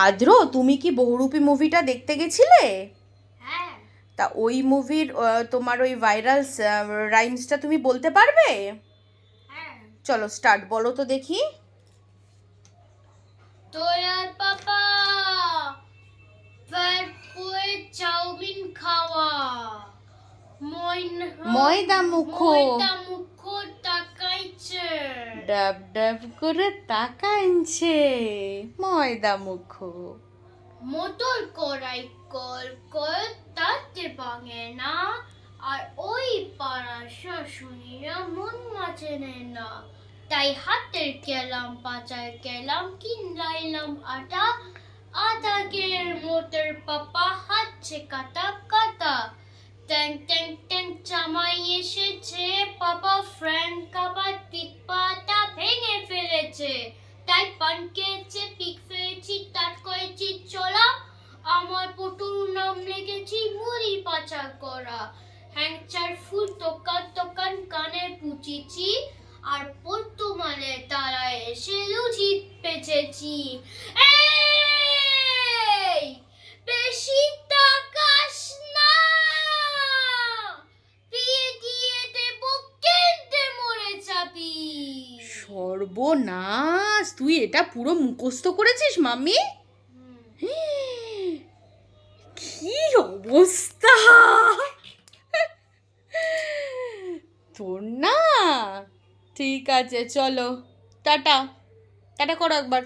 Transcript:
আদ্র, তুমি কি বহুরূপী মুভিটা দেখতে গেছিলে? হ্যাঁ। তা ওই মুভির তোমার ওই ভাইরাল রাইমসটা তুমি বলতে পারবে? হ্যাঁ। চলো স্টার্ট, বলো তো দেখি। তোয়ার পাপা পুয়ে চাউমিন খাওয়া ময়দা মুখো ময়দা মুখো তাকাইছে ডাব ডাব করে তাকাইছে ময়দা মুখো। মোটর কড়াই কল কল তাতে ভাঙে না, আর ওই পাড়া শাশুড়িরা মন মাঝে না। তাই হাতের গেলাম বাজার গেলাম কিনলাইলাম আটা, আটা গের মোটর পাপা হাতছে কাটা কাটা। ট্যাং ট্যাং ট্যাং জামাই এসেছে, পাপা ফ্রেন্ড কাবার টিপাটা ভেঙে ফেলেছে। তাই পান খেয়েছে, পিক ফেলেছি, তাট করেছি চলা, আমার পটুর নাম লেগেছি মুড়ি পাচা করা। হ্যাংচার ফুল দোকান দোকান কানে পুচিছি, আর বর্তমানে তারা এসে লুচি পেঁচেছি। এই বেশি তাকাস না, বিয়ে দিয়ে দেব কেঁদে মরে যাবি। সর্বনাশ, তুই এটা পুরো মুখস্থ করেছিস মাম্মি? কি অবস্থা তোর না। ঠিক আছে, চলো টাটা। টাটা করো একবার।